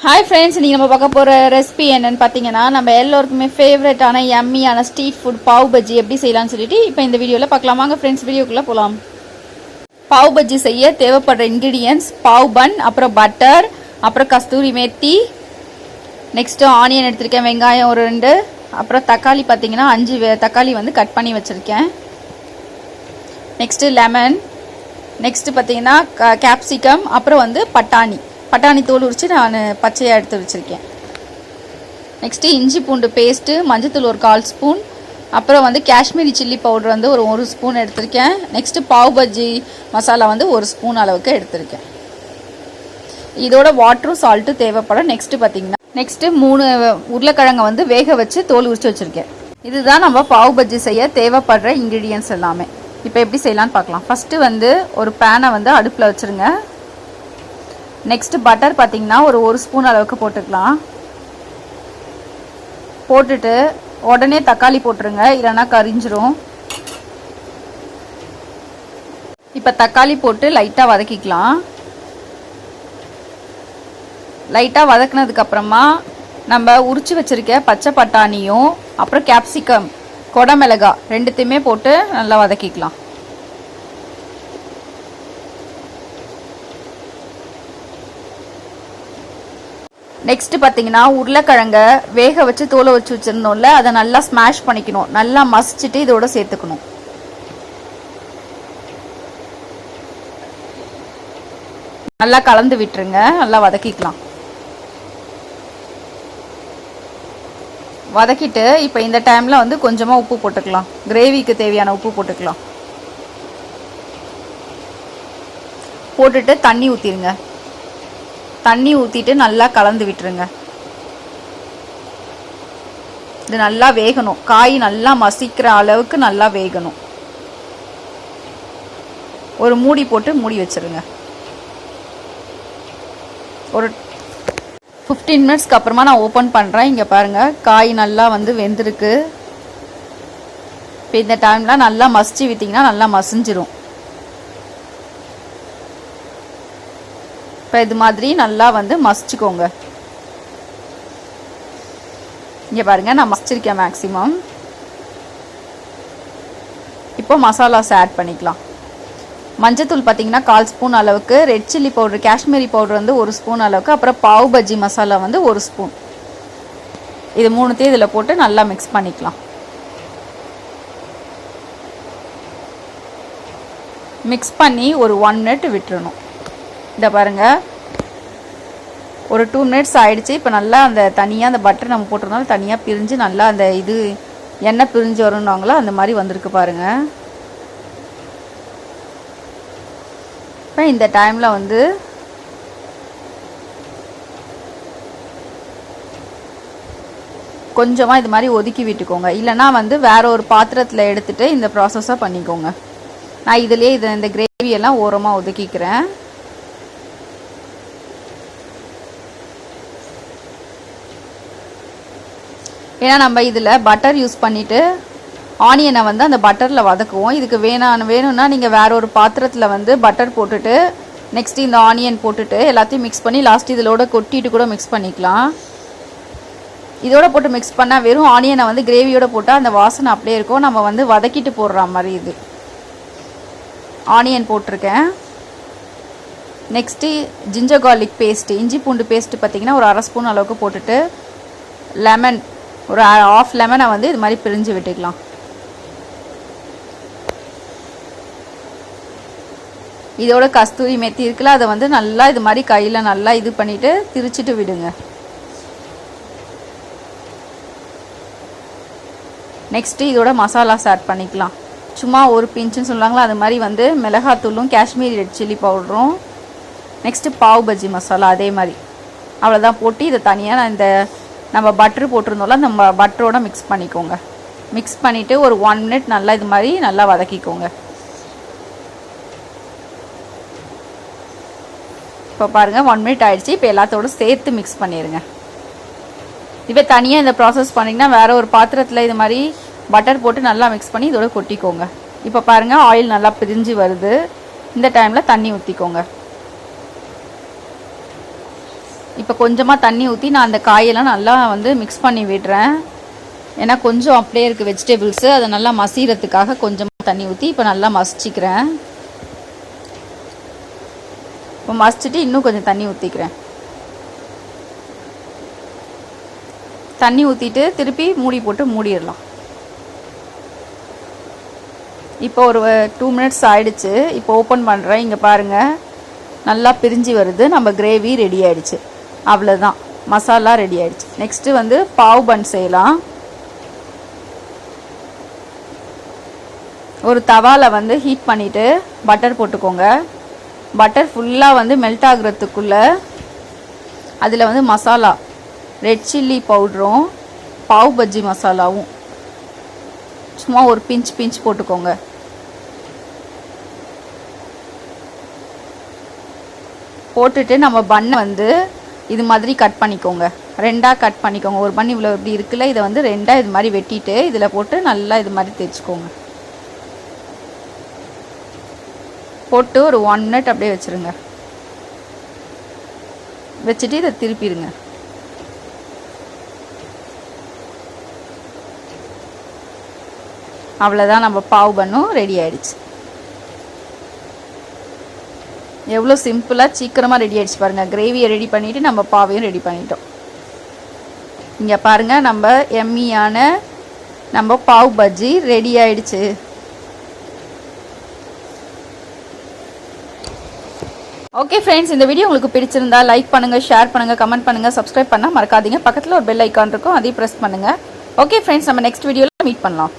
Hi friends, நீங்கள் நம்ம பார்க்க போகிற ரெசிபி என்னென்னு பார்த்தீங்கன்னா, நம்ம எல்லோருக்குமே ஃபேவரட்டான யம்மியான ஸ்ட்ரீட் ஃபுட் பாவ் பஜ்ஜி எப்படி செய்யலாம்னு சொல்லிட்டு இப்போ இந்த வீடியோவில் பார்க்கலாம். வாங்க ஃப்ரெண்ட்ஸ், வீடியோக்குள்ளே போகலாம். பாவ் பஜ்ஜி செய்ய தேவைப்படுற இன்க்ரீடியன்ட்ஸ்: பாவ் பன், அப்புறம் பட்டர், அப்புறம் கஸ்தூரி மேத்தி, நெக்ஸ்ட்டு ஆனியன் எடுத்திருக்கேன், வெங்காயம் ஒரு 2, அப்புறம் தக்காளி பார்த்தீங்கன்னா 5 தக்காளி வந்து கட் பண்ணி வச்சுருக்கேன். நெக்ஸ்ட்டு லெமன், நெக்ஸ்ட்டு பார்த்தீங்கன்னா கேப்சிகம், அப்புறம் வந்து பட்டாணி தோல் உரித்து நான் பச்சையாக எடுத்து வச்சுருக்கேன். நெக்ஸ்ட்டு இஞ்சி பூண்டு பேஸ்ட்டு, மஞ்சத்தூள் ஒரு 1/4 ஸ்பூன், அப்புறம் வந்து காஷ்மீரி சில்லி பவுடர் வந்து ஒரு 1 ஸ்பூன் எடுத்திருக்கேன். நெக்ஸ்ட்டு பாவ் பஜ்ஜி மசாலா வந்து 1 ஸ்பூன் அளவுக்கு எடுத்திருக்கேன். இதோட வாட்டரும் சால்ட்டும் தேவைப்படும். நெக்ஸ்ட்டு 3 உருளைக்கிழங்கை வந்து வேக வச்சு தோல் உரித்து வச்சுருக்கேன். இதுதான் நம்ம பாவ் பஜ்ஜி செய்ய தேவைப்படுற இன்க்ரீடியன்ட்ஸ் எல்லாமே. இப்போ எப்படி செய்யலான்னு பார்க்கலாம். ஃபஸ்ட்டு வந்து ஒரு பேனை வந்து அடுப்பில் வச்சுருங்க. நெக்ஸ்ட்டு பட்டர் பார்த்திங்கன்னா ஒரு 1 ஸ்பூன் அளவுக்கு போட்டுக்கலாம். போட்டுட்டு உடனே தக்காளி போட்டுருங்க, இல்லைன்னா கரிஞ்சிரும். இப்போ தக்காளி போட்டு லைட்டாக வதக்கிக்கலாம். லைட்டாக வதக்குனதுக்கப்புறமா நம்ம உரிச்சு வச்சுருக்க பச்சை பட்டாணியும் அப்புறம் கேப்சிகம், கொடமிளகா ரெண்டுத்தையுமே போட்டு நல்லா வதக்கிக்கலாம். நெக்ஸ்ட்டு பார்த்தீங்கன்னா உருளைக்கிழங்க வேக வச்சு தோலை வச்சு வச்சுருந்தோம்ல, அதை நல்லா ஸ்மாஷ் பண்ணிக்கணும். நல்லா மசிச்சுட்டு இதோட சேர்த்துக்கணும். நல்லா கலந்து விட்டுருங்க, நல்லா வதக்கிக்கலாம். வதக்கிட்டு இப்போ இந்த டைமில் வந்து கொஞ்சமாக உப்பு போட்டுக்கலாம். கிரேவிக்கு தேவையான உப்பு போட்டுக்கலாம். போட்டுட்டு தண்ணி ஊற்றிடுங்க. தண்ணி ஊற்றிட்டு நல்லா கலந்து விட்டுருங்க. இது நல்லா வேகணும். காய் நல்லா மசிக்கிற அளவுக்கு நல்லா வேகணும். ஒரு மூடி போட்டு மூடி வச்சிருங்க. ஒரு 15 மினிட்ஸ்க்கு அப்புறமா நான் ஓப்பன் பண்ணுறேன். இங்கே பாருங்கள், காய் நல்லா வந்து வெந்திருக்கு. இப்போ இந்த டைமில் நல்லா மசிச்சு விட்டிங்கன்னா நல்லா மசிஞ்சிரும். இப்போ இது மாதிரி நல்லா வந்து மசிச்சுக்கோங்க. இங்கே பாருங்கள், நான் மசிச்சிருக்கேன் மேக்ஸிமம். இப்போ மசாலாஸ் ஆட் பண்ணிக்கலாம். மஞ்சத்தூள் பார்த்தீங்கன்னா 1/4 ஸ்பூன் அளவுக்கு, red chilli powder, Kashmiri powder வந்து 1 ஸ்பூன் அளவுக்கு, அப்புறம் பாவ் பஜ்ஜி மசாலா வந்து 1 ஸ்பூன். இது 3த்தையும் இதில் போட்டு நல்லா மிக்ஸ் பண்ணிக்கலாம். மிக்ஸ் பண்ணி ஒரு 1 மினிட் விட்டுறணும். இதை பாருங்கள், ஒரு 2 மினிட்ஸ் ஆகிடுச்சு. இப்போ நல்லா அந்த தனியாக அந்த பட்டர் நம்ம போட்டிருந்தாலும் தனியாக பிரிஞ்சு நல்லா அந்த இது எண்ணெய் பிரிஞ்சு வரும்னாங்களோ அந்த மாதிரி வந்திருக்கு பாருங்கள். இப்போ இந்த டைமில் வந்து கொஞ்சமாக இது மாதிரி ஒதுக்கி விட்டுக்கோங்க. இல்லைனா வந்து வேற ஒரு பாத்திரத்தில் எடுத்துகிட்டு இந்த ப்ராசஸாக பண்ணிக்கோங்க. நான் இதிலே இந்த கிரேவியெல்லாம் ஓரமாக ஒதுக்கிக்கிறேன். ஏன்னா நம்ம இதில் பட்டர் யூஸ் பண்ணிவிட்டு ஆனியனை வந்து அந்த பட்டரில் வதக்குவோம். இதுக்கு வேணும்னா நீங்கள் வேற ஒரு பாத்திரத்தில் வந்து பட்டர் போட்டுட்டு நெக்ஸ்ட்டு இந்த ஆனியன் போட்டுட்டு எல்லாத்தையும் மிக்ஸ் பண்ணி லாஸ்ட் இதோட கொட்டிட்டு கூட மிக்ஸ் பண்ணிக்கலாம். இதோட போட்டு மிக்ஸ் பண்ணால் வெறும் ஆனியனை வந்து கிரேவியோட போட்டால் அந்த வாசனை அப்படியே இருக்கும். நம்ம வந்து வதக்கிட்டு போடுற மாதிரி. இது ஆனியன் போட்டிருக்கேன். நெக்ஸ்ட்டு ஜிஞ்சர் கார்லிக் பேஸ்ட்டு, இஞ்சி பூண்டு பேஸ்ட்டு பார்த்திங்கன்னா ஒரு 1/2 ஸ்பூன் அளவுக்கு போட்டுட்டு லெமன் ஒரு 1/2 லெமனை வந்து இது மாதிரி பிரிஞ்சு விட்டுக்கலாம். இதோட கஸ்தூரி மெத்தி இருக்குல்ல, அதை வந்து நல்லா இது மாதிரி கையில் நல்லா இது பண்ணிவிட்டு திரிச்சிட்டு விடுங்க. நெக்ஸ்ட்டு இதோட மசாலாஸ் ஆட் பண்ணிக்கலாம். சும்மா ஒரு பிஞ்சுன்னு சொல்லுவாங்களா, அது மாதிரி வந்து மிளகாத்தூளும் காஷ்மீரி ரெட் சில்லி பவுடரும், நெக்ஸ்ட்டு பாவ் பஜ்ஜி மசாலா அதே மாதிரி அவ்வளோதான் போட்டு இதை தனியாக நான் இந்த நம்ம பட்ரு போட்டிருந்தோம்ல நம்ம பட்டரோட மிக்ஸ் பண்ணிக்கோங்க. மிக்ஸ் பண்ணிவிட்டு ஒரு 1 மினிட் நல்லா இது மாதிரி நல்லா வதக்கிக்கோங்க. இப்போ பாருங்கள் 1 மினிட் ஆகிடுச்சு. இப்போ எல்லாத்தோடு சேர்த்து மிக்ஸ் பண்ணிடுங்க. இப்போ தனியாக இந்த ப்ராசஸ் பண்ணிங்கன்னா வேறு ஒரு பாத்திரத்தில் இது மாதிரி பட்டர் போட்டு நல்லா மிக்ஸ் பண்ணி இதோட கொட்டிக்கோங்க. இப்போ பாருங்கள், ஆயில் நல்லா பிரிஞ்சு வருது. இந்த டைமில் தண்ணி ஊற்றிக்கோங்க. இப்போ கொஞ்சமாக தண்ணி ஊற்றி நான் அந்த காயெல்லாம் நல்லா வந்து மிக்ஸ் பண்ணி விடுறேன். ஏன்னா கொஞ்சம் அப்படியே இருக்குது வெஜிடபிள்ஸு, அதை நல்லா மசிகிறதுக்காக கொஞ்சமாக தண்ணி ஊற்றி இப்போ நல்லா மசிச்சிக்கிறேன். இப்போ மசிச்சுட்டு இன்னும் கொஞ்சம் தண்ணி ஊற்றிக்கிறேன். தண்ணி ஊற்றிட்டு திருப்பி மூடி போட்டு மூடிடலாம். இப்போ ஒரு 2 மினிட்ஸ் ஆயிடுச்சு. இப்போ ஓப்பன் பண்ணுறேன். இங்கே பாருங்கள், நல்லா பிரிஞ்சு வருது. நம்ம கிரேவி ரெடி ஆகிடுச்சு. அவ்வளோதான், மசாலா ரெடி ஆகிடுச்சு. நெக்ஸ்ட்டு வந்து பாவ் பன் செய்யலாம். ஒரு தவாவில் வந்து ஹீட் பண்ணிவிட்டு பட்டர் போட்டுக்கோங்க. பட்டர் ஃபுல்லாக வந்து மெல்ட் ஆகுறதுக்குள்ளே அதில் வந்து மசாலா ரெட் சில்லி பவுடரும் பாவ் பஜ்ஜி மசாலாவும் சும்மா ஒரு பிஞ்ச் போட்டுக்கோங்க. போட்டுட்டு நம்ம பண்ணை வந்து இது மாதிரி கட் பண்ணிக்கோங்க. 2ஆக கட் பண்ணிக்கோங்க. ஒரு பன் இவ்வளோ இப்படி இருக்குல்ல, இதை வந்து 2ஆக இது மாதிரி வெட்டிட்டு இதில் போட்டு நல்லா இது மாதிரி தேய்ச்சிக்கோங்க. போட்டு ஒரு 1 மினிட் அப்படியே வச்சுருங்க. வச்சுட்டு இதை திருப்பிடுங்க. அவ்வளோதான், நம்ம பாவ் பண்ணும் ரெடி ஆகிடுச்சு. எவ்வளோ சிம்பிளாக சீக்கிரமாக ரெடி ஆகிடுச்சு பாருங்கள். கிரேவியை ரெடி பண்ணிவிட்டு நம்ம பாவையும் ரெடி பண்ணிட்டோம். இங்கே பாருங்கள், நம்ம எம்மியான நம்ம பாவ் பஜ்ஜி ரெடி ஆகிடுச்சு. ஓகே ஃப்ரெண்ட்ஸ், இந்த வீடியோ உங்களுக்கு பிடிச்சிருந்தா லைக் பண்ணுங்கள், ஷேர் பண்ணுங்கள், கமெண்ட் பண்ணுங்கள், சப்ஸ்கிரைப் பண்ணால் மறக்காதீங்க. பக்கத்தில் ஒரு பெல் ஐக்கான் இருக்கும், அதையும் ப்ரெஸ் பண்ணுங்கள். ஓகே ஃப்ரெண்ட்ஸ், நம்ம நெக்ஸ்ட் வீடியோவில் மீட் பண்ணலாம்.